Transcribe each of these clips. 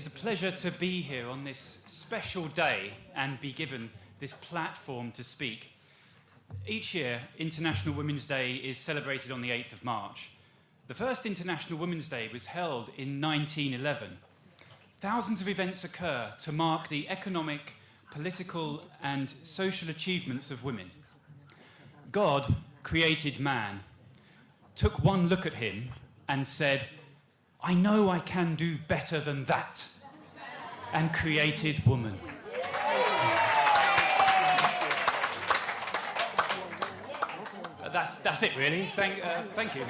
is a pleasure to be here on this special day and be given this platform to speak. Each year, International Women's Day is celebrated on the 8th of March. The first International Women's Day was held in 1911. Thousands of events occur to mark the economic, political, and social achievements of women. God created man, took one look at him, and said, "I know I can do better than that," and created woman. That's it, really. Thank you.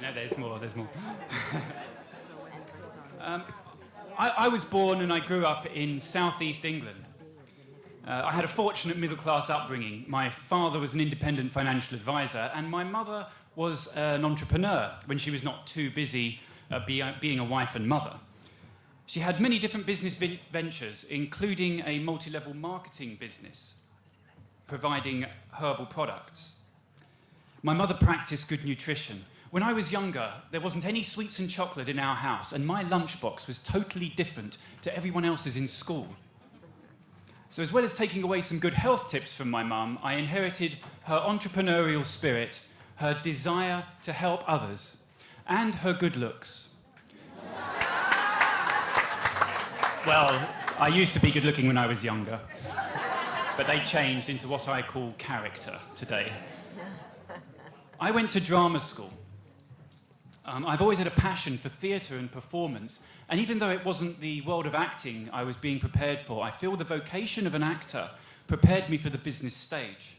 No, there's more. I was born and I grew up in southeast England. I had a fortunate middle-class upbringing. My father was an independent financial advisor, and my mother was an entrepreneur when she was not too busy being a wife and mother. She had many different business ventures, including a multi-level marketing business, providing herbal products. My mother practiced good nutrition. When I was younger, there wasn't any sweets and chocolate in our house, and my lunchbox was totally different to everyone else's in school. So as well as taking away some good health tips from my mum, I inherited her entrepreneurial spirit, her desire to help others, and her good looks. Well, I used to be good looking when I was younger, but they changed into what I call character today. I went to drama school. I've always had a passion for theatre and performance, and even though it wasn't the world of acting I was being prepared for, I feel the vocation of an actor prepared me for the business stage.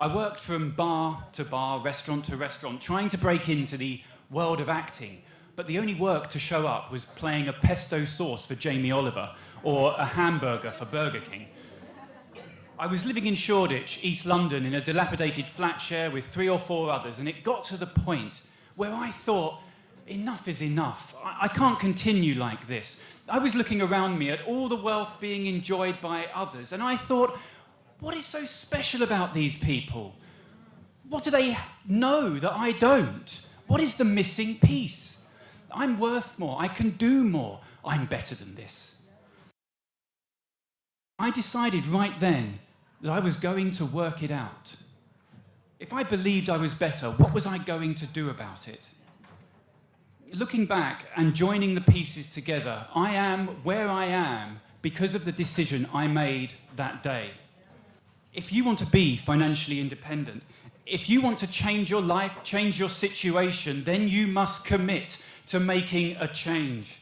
I worked from bar to bar, restaurant to restaurant, trying to break into the world of acting, but the only work to show up was playing a pesto sauce for Jamie Oliver or a hamburger for Burger King. I was living in Shoreditch, East London, in a dilapidated flat share with 3 or 4 others, and it got to the point where I thought, enough is enough. I can't continue like this. I was looking around me at all the wealth being enjoyed by others, and I thought, what is so special about these people? What do they know that I don't? What is the missing piece? I'm worth more. I can do more. I'm better than this. I decided right then that I was going to work it out. If I believed I was better, what was I going to do about it? Looking back and joining the pieces together, I am where I am because of the decision I made that day. If you want to be financially independent, if you want to change your life, change your situation, then you must commit to making a change.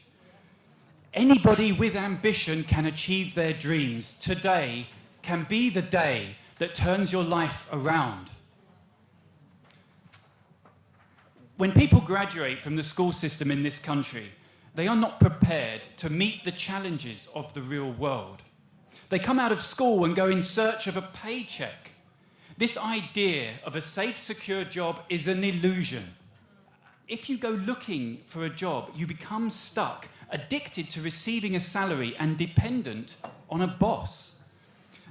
Anybody with ambition can achieve their dreams. Today can be the day that turns your life around. When people graduate from the school system in this country, they are not prepared to meet the challenges of the real world. They come out of school and go in search of a paycheck. This idea of a safe, secure job is an illusion. If you go looking for a job, you become stuck, addicted to receiving a salary and dependent on a boss.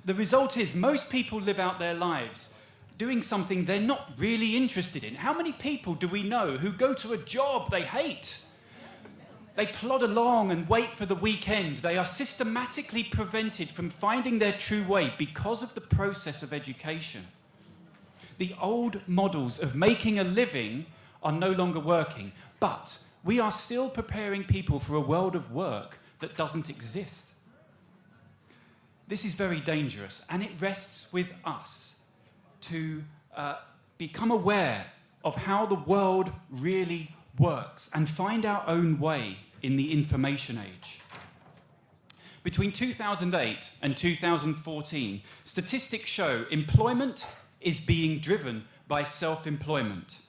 The result is most people live out their lives doing something they're not really interested in. How many people do we know who go to a job they hate? They plod along and wait for the weekend. They are systematically prevented from finding their true way because of the process of education. The old models of making a living are no longer working, but we are still preparing people for a world of work that doesn't exist. This is very dangerous, and it rests with us to become aware of how the world really works and find our own way in the information age. Between 2008 and 2014, statistics show employment is being driven by self-employment.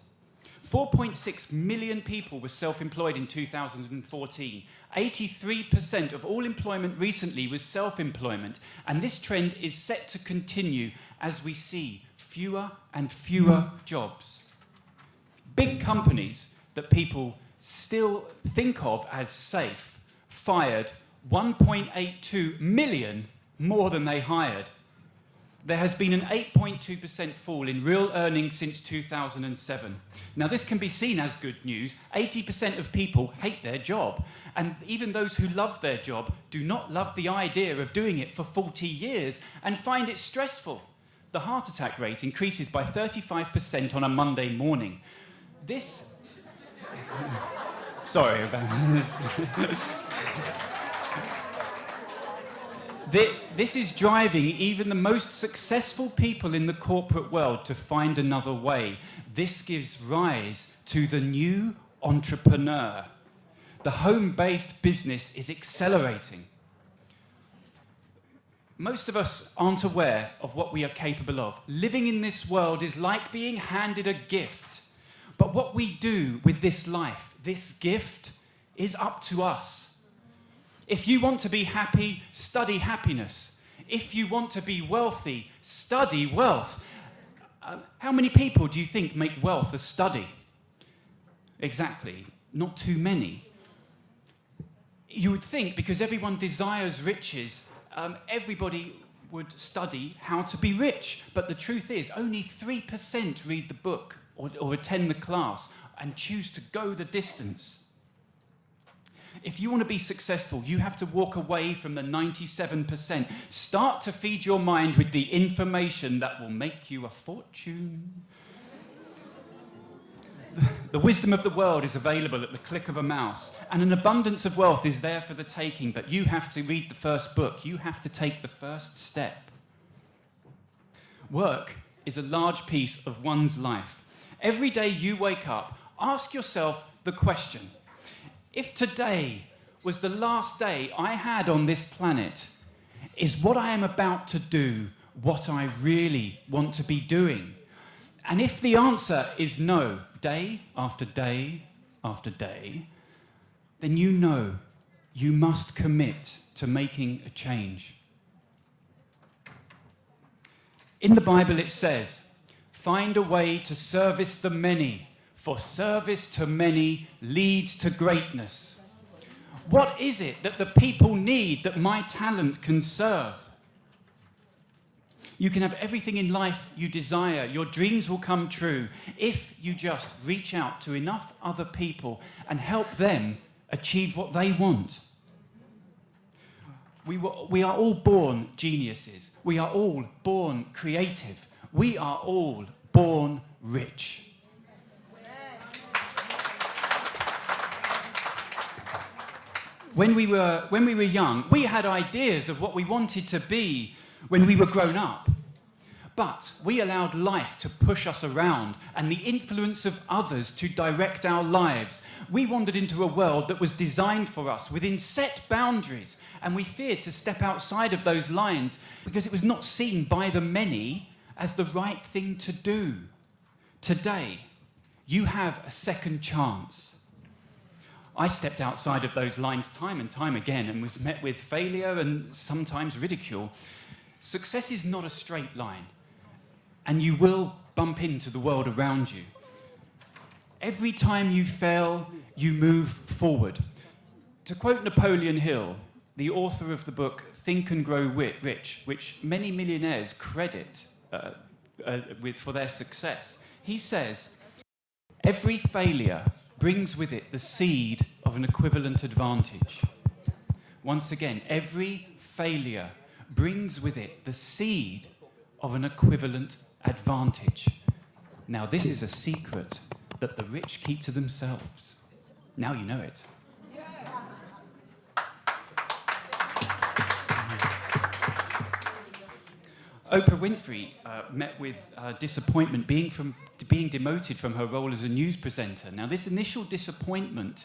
4.6 million people were self-employed in 2014. 83% of all employment recently was self-employment, and this trend is set to continue as we see fewer and fewer jobs. Big companies that people still think of as safe fired 1.82 million more than they hired. there has been an 8.2% fall in real earnings since 2007. Now, this can be seen as good news. 80% of people hate their job, and even those who love their job do not love the idea of doing it for 40 years and find it stressful. The heart attack rate increases by 35% on a Monday morning. This... Sorry about This is driving even the most successful people in the corporate world to find another way. This gives rise to the new entrepreneur. The home-based business is accelerating. Most of us aren't aware of what we are capable of. Living in this world is like being handed a gift. But what we do with this life, this gift, is up to us. If you want to be happy, study happiness. If you want to be wealthy, study wealth. How many people do you think make wealth a study? Exactly, not too many. You would think because everyone desires riches, everybody would study how to be rich. But the truth is, only 3% read the book or attend the class and choose to go the distance. If you want to be successful, you have to walk away from the 97%. Start to feed your mind with the information that will make you a fortune. The wisdom of the world is available at the click of a mouse, and an abundance of wealth is there for the taking, but you have to read the first book. You have to take the first step. Work is a large piece of one's life. Every day you wake up, ask yourself the question, if today was the last day I had on this planet, is what I am about to do what I really want to be doing? And if the answer is no, day after day after day, then you know you must commit to making a change. In the Bible it says, find a way to service the many, for service to many leads to greatness. What is it that the people need that my talent can serve? You can have everything in life you desire. Your dreams will come true if you just reach out to enough other people and help them achieve what they want. We are all born geniuses. We are all born creative. We are all born rich. When we were young, we had ideas of what we wanted to be when we were grown up. But we allowed life to push us around and the influence of others to direct our lives. We wandered into a world that was designed for us within set boundaries, and we feared to step outside of those lines because it was not seen by the many as the right thing to do. Today, you have a second chance. I stepped outside of those lines time and time again and was met with failure and sometimes ridicule. Success is not a straight line, and you will bump into the world around you. Every time you fail, you move forward. To quote Napoleon Hill, the author of the book Think and Grow Rich, which many millionaires credit for their success, he says, every failure brings with it the seed of an equivalent advantage. Once again, every failure brings with it the seed of an equivalent advantage. Now, this is a secret that the rich keep to themselves. Now you know it. Oprah Winfrey met with disappointment being demoted from her role as a news presenter. Now, this initial disappointment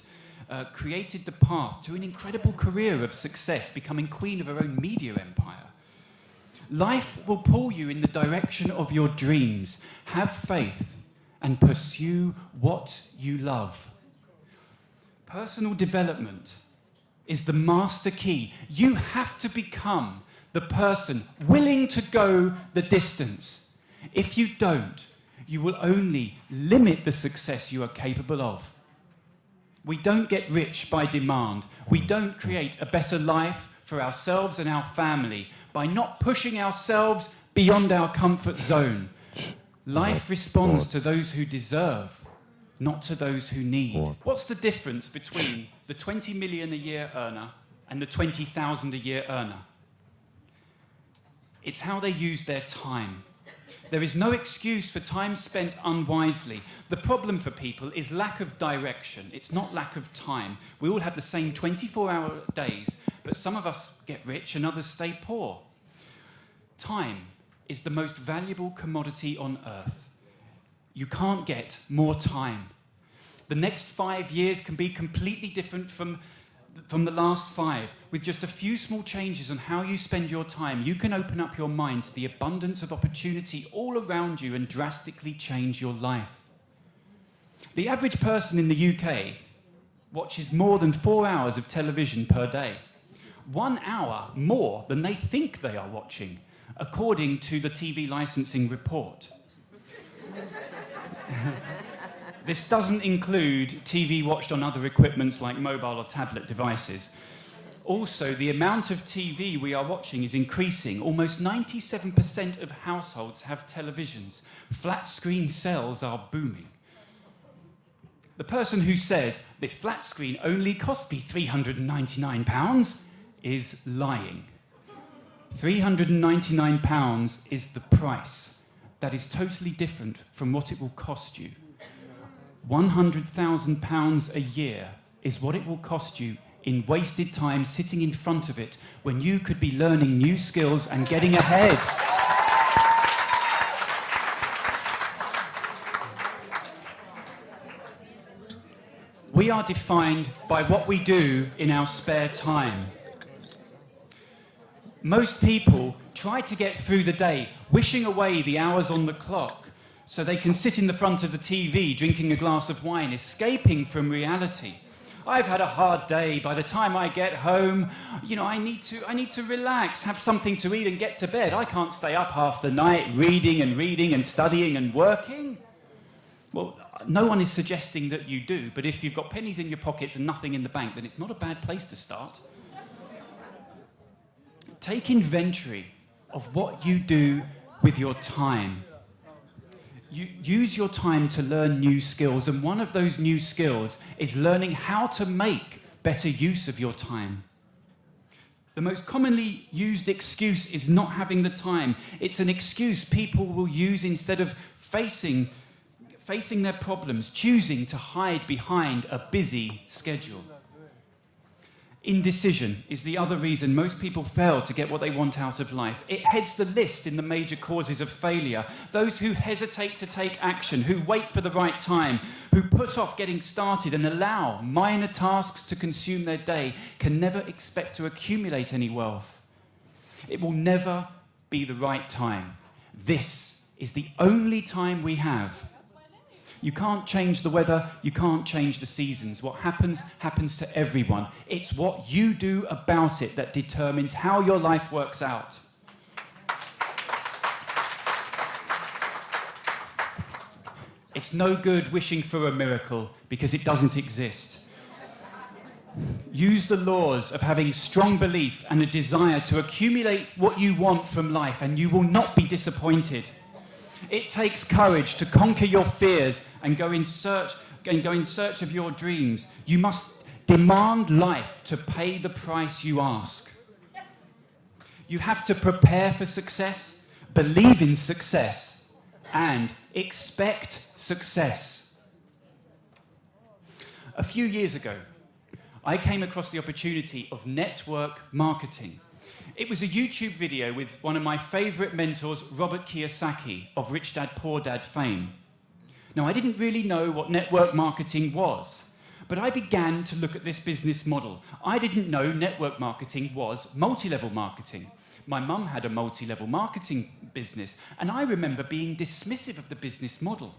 created the path to an incredible career of success, becoming queen of her own media empire. Life will pull you in the direction of your dreams. Have faith and pursue what you love. Personal development is the master key. You have to become the person willing to go the distance. If you don't, you will only limit the success you are capable of. We don't get rich by demand. We don't create a better life for ourselves and our family by not pushing ourselves beyond our comfort zone. Life responds to those who deserve, not to those who need. What's the difference between the 20 million a year earner and the 20,000 a year earner? It's how they use their time. There is no excuse for time spent unwisely. The problem for people is lack of direction. It's not lack of time. We all have the same 24-hour days, but some of us get rich and others stay poor. Time is the most valuable commodity on earth. You can't get more time. The next 5 years can be completely different from the last 5. With just a few small changes on how you spend your time, you can open up your mind to the abundance of opportunity all around you and drastically change your life. The average person in the UK watches more than 4 hours of television per day. 1 hour more than they think they are watching, according to the TV licensing report. This doesn't include TV watched on other equipments like mobile or tablet devices. Also, the amount of TV we are watching is increasing. Almost 97% of households have televisions. Flat screen sales are booming. The person who says, this flat screen only cost me £399 is lying. £399 is the price. That is totally different from what it will cost you. £100,000 a year is what it will cost you in wasted time sitting in front of it when you could be learning new skills and getting ahead. We are defined by what we do in our spare time. Most people try to get through the day, wishing away the hours on the clock, so they can sit in the front of the TV drinking a glass of wine, escaping from reality. I've had a hard day. By the time I get home, I need to relax, have something to eat and get to bed. I can't stay up half the night reading and studying and working. Well, no one is suggesting that you do, but if you've got pennies in your pockets and nothing in the bank, then it's not a bad place to start. Take inventory of what you do with your time. You use your time to learn new skills, and one of those new skills is learning how to make better use of your time. The most commonly used excuse is not having the time. It's an excuse people will use instead of facing their problems, choosing to hide behind a busy schedule. Indecision is the other reason most people fail to get what they want out of life. It heads the list in the major causes of failure. Those who hesitate to take action, who wait for the right time, who put off getting started and allow minor tasks to consume their day can never expect to accumulate any wealth. It will never be the right time. This is the only time we have. You can't change the weather, you can't change the seasons. What happens, happens to everyone. It's what you do about it that determines how your life works out. It's no good wishing for a miracle because it doesn't exist. Use the laws of having strong belief and a desire to accumulate what you want from life, and you will not be disappointed. It takes courage to conquer your fears and go in search of your dreams. You must demand life to pay the price you ask. You have to prepare for success, believe in success, and expect success. A few years ago, I came across the opportunity of network marketing. It was a YouTube video with one of my favorite mentors, Robert Kiyosaki, of Rich Dad, Poor Dad fame. Now, I didn't really know what network marketing was, but I began to look at this business model. I didn't know network marketing was multi-level marketing. My mum had a multi-level marketing business, and I remember being dismissive of the business model.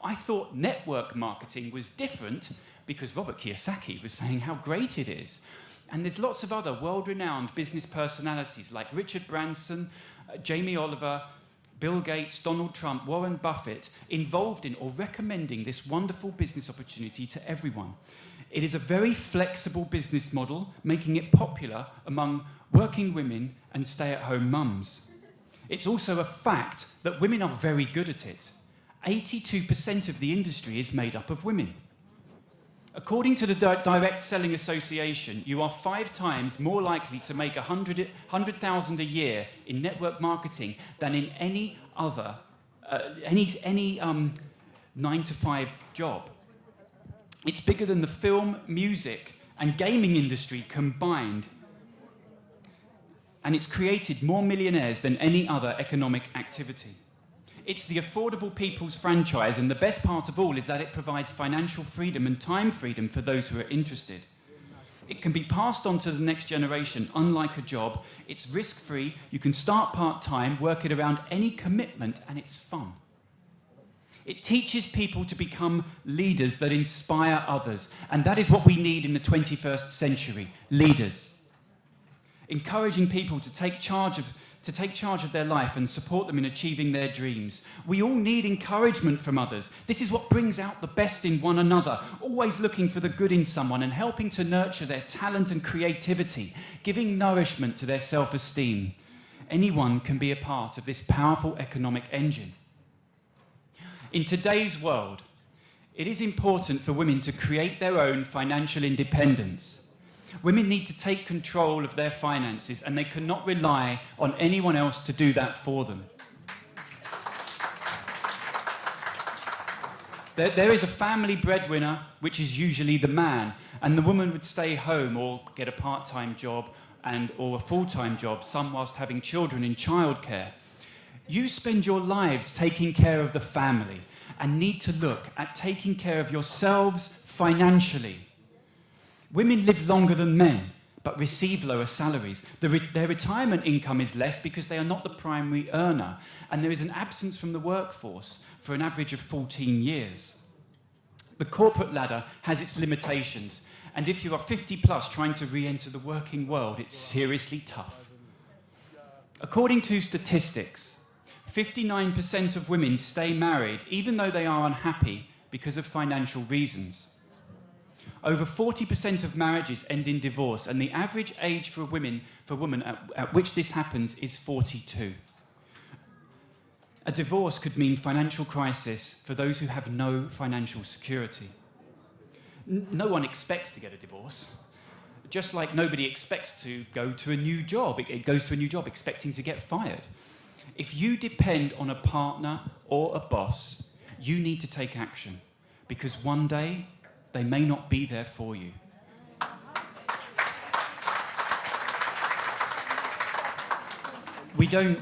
I thought network marketing was different because Robert Kiyosaki was saying how great it is. And there's lots of other world-renowned business personalities like Richard Branson, Jamie Oliver, Bill Gates, Donald Trump, Warren Buffett, involved in or recommending this wonderful business opportunity to everyone. It is a very flexible business model, making it popular among working women and stay-at-home mums. It's also a fact that women are very good at it. 82% of the industry is made up of women. According to the Direct Selling Association, you are 5 times more likely to make $100,000 a year in network marketing than in any other, any 9-to-5 job. It's bigger than the film, music, and gaming industry combined. And it's created more millionaires than any other economic activity. It's the affordable people's franchise, and the best part of all is that it provides financial freedom and time freedom for those who are interested. It can be passed on to the next generation, unlike a job. It's risk-free, you can start part-time, work it around any commitment, and it's fun. It teaches people to become leaders that inspire others, and that is what we need in the 21st century, leaders. Encouraging people to take charge of their life and support them in achieving their dreams. We all need encouragement from others. This is what brings out the best in one another, always looking for the good in someone and helping to nurture their talent and creativity, giving nourishment to their self-esteem. Anyone can be a part of this powerful economic engine. In today's world, it is important for women to create their own financial independence. Women need to take control of their finances, and they cannot rely on anyone else to do that for them. There is a family breadwinner, which is usually the man, and the woman would stay home or get a part-time job or a full-time job, some whilst having children in childcare. You spend your lives taking care of the family and need to look at taking care of yourselves financially. Women live longer than men, but receive lower salaries. Their retirement income is less because they are not the primary earner, and there is an absence from the workforce for an average of 14 years. The corporate ladder has its limitations, and if you are 50 plus trying to re-enter the working world, it's seriously tough. According to statistics, 59% of women stay married even though they are unhappy because of financial reasons. Over 40% of marriages end in divorce, and the average age for a woman at which this happens is 42. A divorce could mean financial crisis for those who have no financial security. No one expects to get a divorce, just like nobody expects to go to a new job. It goes to a new job expecting to get fired. If you depend on a partner or a boss, you need to take action, because one day they may not be there for you. We don't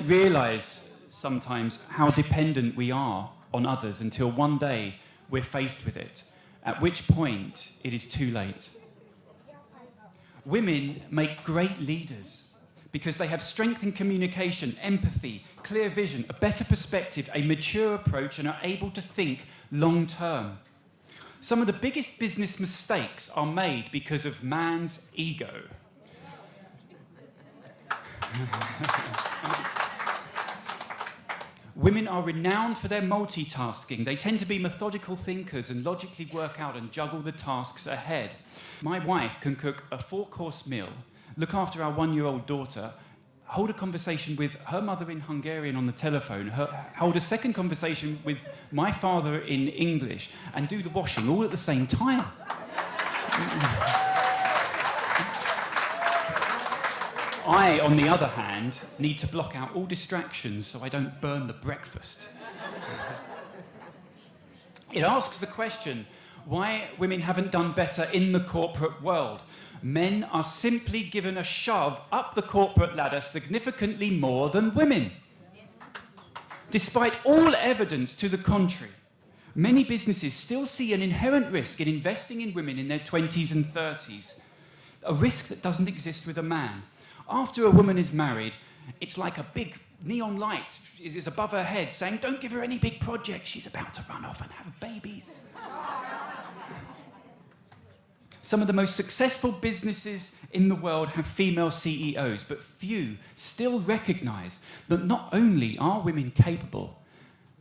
realise sometimes how dependent we are on others until one day we're faced with it, at which point it is too late. Women make great leaders because they have strength in communication, empathy, clear vision, a better perspective, a mature approach, and are able to think long term. Some of the biggest business mistakes are made because of man's ego. Women are renowned for their multitasking. They tend to be methodical thinkers and logically work out and juggle the tasks ahead. My wife can cook a 4-course meal, look after our 1-year-old daughter, hold a conversation with her mother in Hungarian on the telephone, hold a second conversation with my father in English, and do the washing all at the same time. I, on the other hand, need to block out all distractions so I don't burn the breakfast. It asks the question, why women haven't done better in the corporate world. Men are simply given a shove up the corporate ladder significantly more than women. Despite all evidence to the contrary, many businesses still see an inherent risk in investing in women in their 20s and 30s, a risk that doesn't exist with a man. After a woman is married, it's like a big neon light is above her head saying, don't give her any big projects, she's about to run off and have babies. Some of the most successful businesses in the world have female CEOs, but few still recognise that not only are women capable,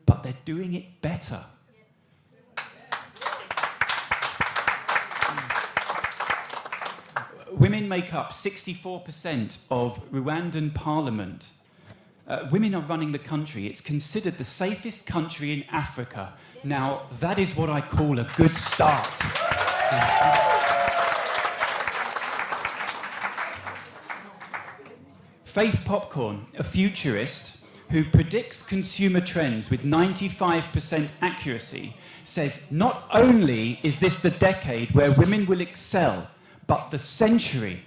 but they're doing it better. Women make up 64% of Rwandan parliament, Women are running the country. It's considered the safest country in Africa. Now, that is what I call a good start. Faith Popcorn, a futurist who predicts consumer trends with 95% accuracy, says not only is this the decade where women will excel, but the century.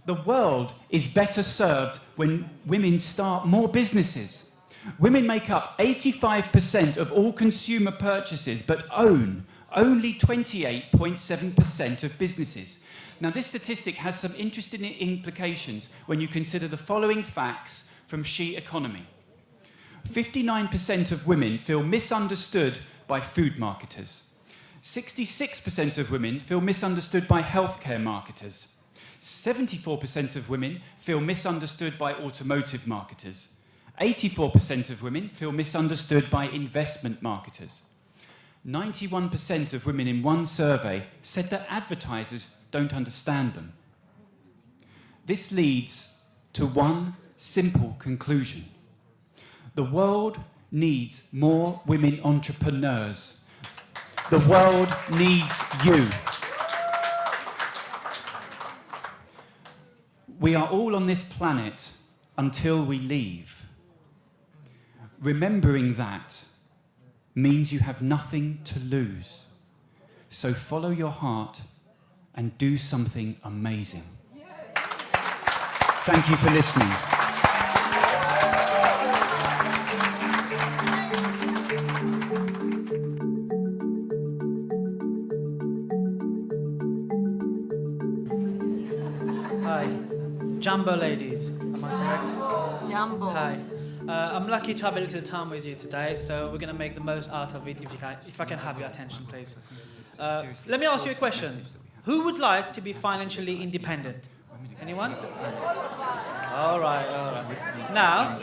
The world is better served when women start more businesses. Women make up 85% of all consumer purchases, but own only 28.7% of businesses. Now, this statistic has some interesting implications when you consider the following facts from She Economy. 59% of women feel misunderstood by food marketers. 66% of women feel misunderstood by healthcare marketers. 74% of women feel misunderstood by automotive marketers. 84% of women feel misunderstood by investment marketers. 91% of women in one survey said that advertisers don't understand them. This leads to one simple conclusion. The world needs more women entrepreneurs. The world needs you. We are all on this planet until we leave. Remembering that means you have nothing to lose. So follow your heart and do something amazing. Thank you for listening. Hi, Jumbo ladies, am I correct? Jumbo. Hi, I'm lucky to have a little time with you today, so we're going to make the most out of it if I can have your attention, please. Let me ask you a question. Who would like to be financially independent? Anyone? All right. Now,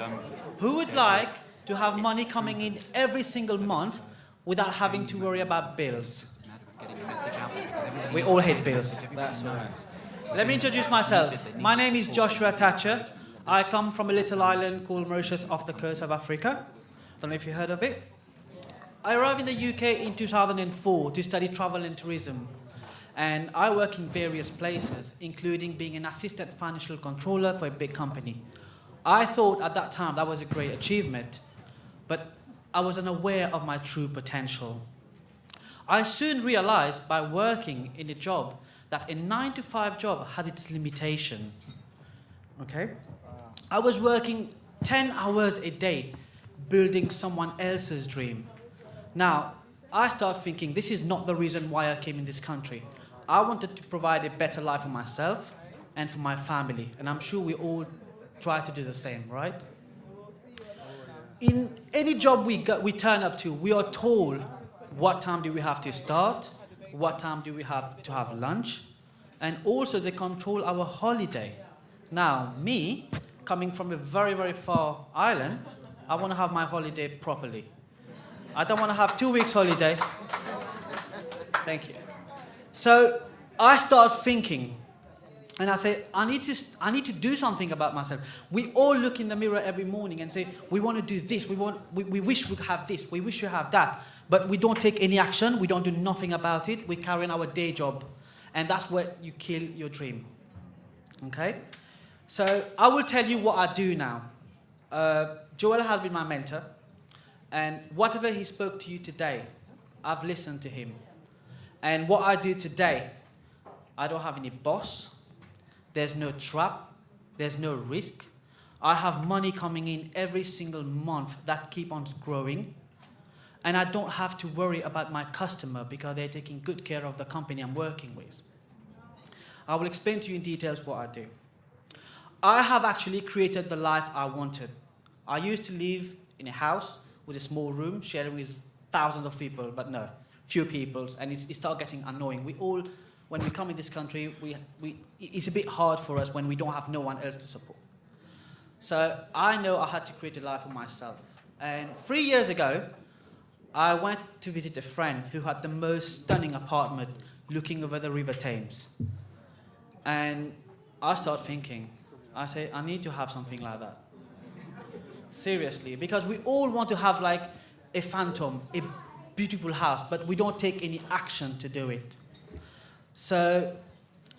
who would like to have money coming in every single month without having to worry about bills? We all hate bills, that's right. Let me introduce myself. My name is Joshua Thatcher. I come from a little island called Mauritius off the coast of Africa. Don't know if you heard of it. I arrived in the UK in 2004 to study travel and tourism. And I work in various places, including being an assistant financial controller for a big company. I thought at that time that was a great achievement, but I was unaware of my true potential. I soon realized by working in a job that a 9-to-5 job has its limitation. Okay? I was working 10 hours a day building someone else's dream. Now, I started thinking this is not the reason why I came in this country. I wanted to provide a better life for myself and for my family, and I'm sure we all try to do the same, right? In any job we turn up to, we are told what time do we have to start, what time do we have to have lunch, and also they control our holiday. Now, me, coming from a very, very far island, I want to have my holiday properly. I don't want to have 2 weeks holiday. Thank you. So I start thinking, and I say, I need to do something about myself. We all look in the mirror every morning and say, we want to do this, we wish we could have this, we wish we have that, but we don't take any action, we don't do nothing about it, we carry on our day job, and that's where you kill your dream. Okay? So I will tell you what I do now. Joel has been my mentor, and whatever he spoke to you today, I've listened to him. And what I do today, I don't have any boss. There's no trap. There's no risk. I have money coming in every single month that keep on growing. And I don't have to worry about my customer because they're taking good care of the company I'm working with. I will explain to you in details what I do. I have actually created the life I wanted. I used to live in a house with a small room sharing with thousands of people, but no. Few people, and it started getting annoying. We all, when we come in this country, it's a bit hard for us when we don't have no one else to support. So I know I had to create a life for myself. And 3 years ago, I went to visit a friend who had the most stunning apartment looking over the River Thames. And I started thinking, I say, I need to have something like that. Seriously, because we all want to have like a phantom, a beautiful house, but we don't take any action to do it. So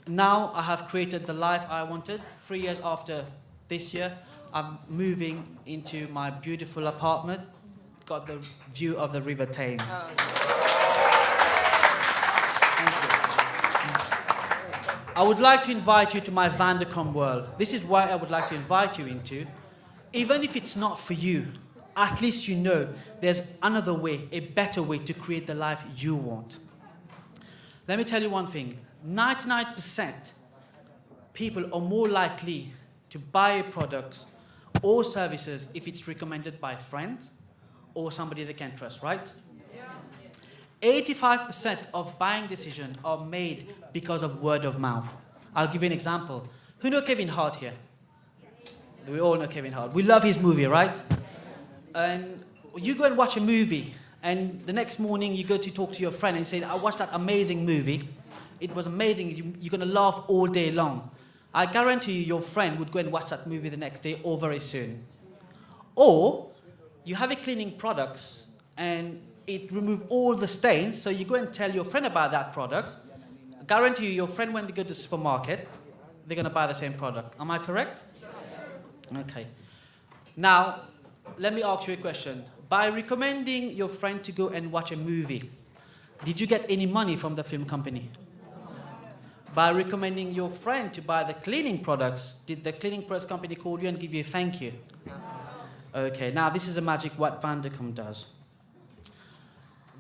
now I have created the life I wanted. 3 years after this year, I'm moving into my beautiful apartment. Got the view of the River Thames. Thank you. I would like to invite you to my Vandercom world. This is why I would like to invite you into. Even if it's not for you, at least you know there's another way, a better way to create the life you want. Let me tell you one thing. 99% people are more likely to buy products or services if it's recommended by friends or somebody they can trust, right? 85% of buying decisions are made because of word of mouth. I'll give you an example. Who know Kevin Hart here? We all know Kevin Hart. We love his movie, right? And you go and watch a movie, and the next morning you go to talk to your friend and say, I watched that amazing movie. It was amazing. You're going to laugh all day long. I guarantee you your friend would go and watch that movie the next day or very soon. Or you have a cleaning products and it removes all the stains, so you go and tell your friend about that product. I guarantee you your friend, when they go to the supermarket, they're going to buy the same product. Am I correct? Yes. Okay. Now, let me ask you a question. By recommending your friend to go and watch a movie, did you get any money from the film company? By recommending your friend to buy the cleaning products, did the cleaning products company call you and give you a thank you? Okay, now this is the magic what Vandercom does.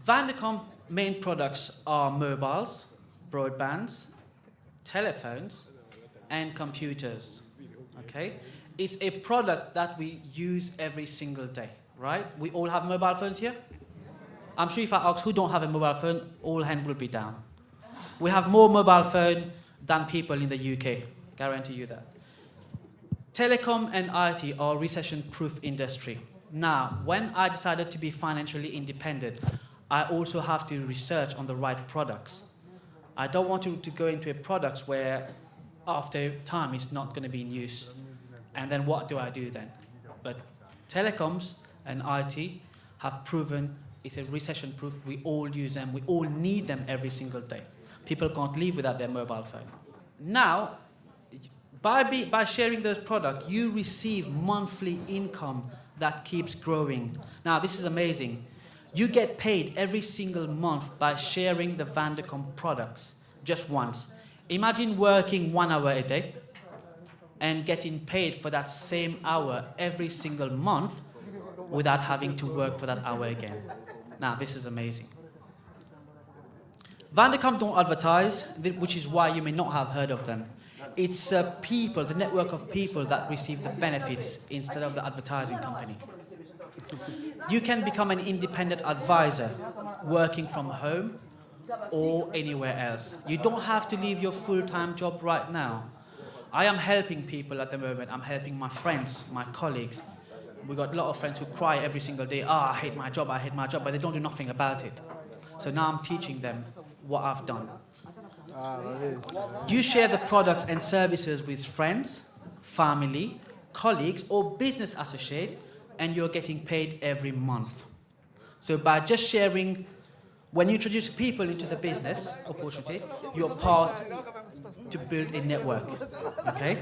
Vandercom main products are mobiles, broadbands, telephones, and computers. Okay? It's a product that we use every single day, right? We all have mobile phones here? I'm sure if I ask who don't have a mobile phone, all hands will be down. We have more mobile phone than people in the UK, guarantee you that. Telecom and IT are recession-proof industry. Now, when I decided to be financially independent, I also have to research on the right products. I don't want to go into a product where after time it's not going to be in use. And then what do I do then? But telecoms and IT have proven it's a recession-proof. We all use them. We all need them every single day. People can't live without their mobile phone. Now, by sharing those products, you receive monthly income that keeps growing. Now, this is amazing. You get paid every single month by sharing the Vandercom products just once. Imagine working 1 hour a day and getting paid for that same hour every single month without having to work for that hour again. Now, this is amazing. Vandercom don't advertise, which is why you may not have heard of them. It's people, the network of people that receive the benefits instead of the advertising company. You can become an independent advisor working from home or anywhere else. You don't have to leave your full-time job right now. I am helping people at the moment. I'm helping my friends, my colleagues. We've got a lot of friends who cry every single day, I hate my job, but they don't do nothing about it. So now I'm teaching them what I've done. You share the products and services with friends, family, colleagues, or business associates, and you're getting paid every month. So by just sharing, when you introduce people into the business opportunity, you're part to build a network, okay?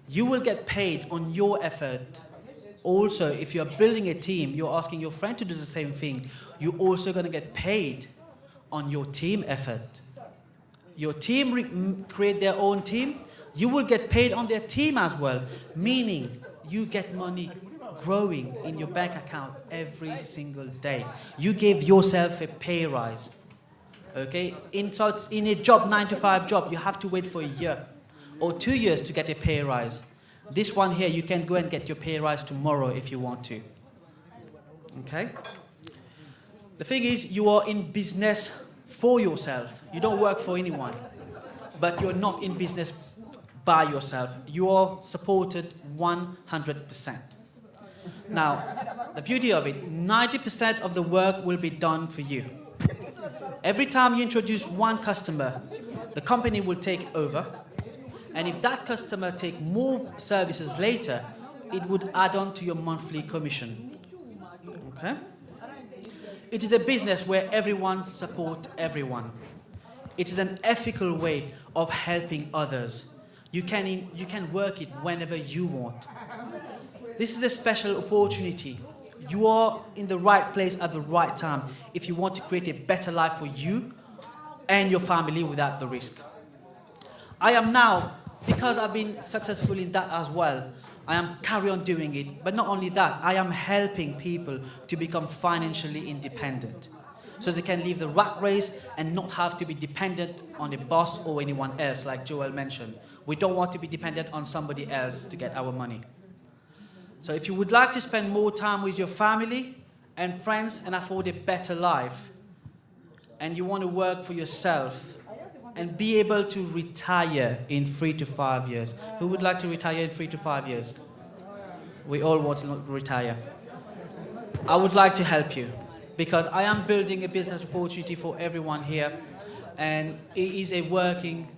You will get paid on your effort. Also, if you're building a team, you're asking your friend to do the same thing, you're also going to get paid on your team effort. Your team create their own team, you will get paid on their team as well, meaning you get money growing in your bank account every single day. You give yourself a pay rise. Okay? In a job, 9-to-5 job, you have to wait for a year or 2 years to get a pay rise. This one here, you can go and get your pay rise tomorrow if you want to. Okay? The thing is, you are in business for yourself. You don't work for anyone. But you're not in business by yourself. You are supported 100%. Now, the beauty of it, 90% of the work will be done for you. Every time you introduce one customer, the company will take over. And if that customer takes more services later, it would add on to your monthly commission. Okay? It is a business where everyone supports everyone. It is an ethical way of helping others. You can work it whenever you want. This is a special opportunity. You are in the right place at the right time if you want to create a better life for you and your family without the risk. I am now, because I've been successful in that as well, I am carry on doing it. But not only that, I am helping people to become financially independent so they can leave the rat race and not have to be dependent on a boss or anyone else, like Joel mentioned. We don't want to be dependent on somebody else to get our money. So if you would like to spend more time with your family and friends and afford a better life, and you want to work for yourself and be able to retire in 3 to 5 years. Who would like to retire in 3 to 5 years? We all want to retire. I would like to help you because I am building a business opportunity for everyone here, and it is a working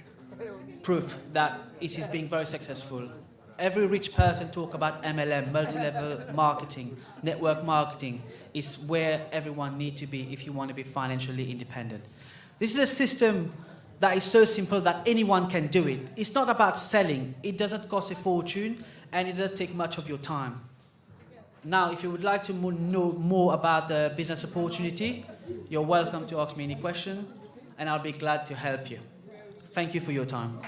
proof that it is being very successful. Every rich person talk about MLM, multi-level marketing, network marketing, is where everyone needs to be if you want to be financially independent. This is a system that is so simple that anyone can do it. It's not about selling. It doesn't cost a fortune, and it doesn't take much of your time. Now, if you would like to know more about the business opportunity, you're welcome to ask me any question, and I'll be glad to help you. Thank you for your time.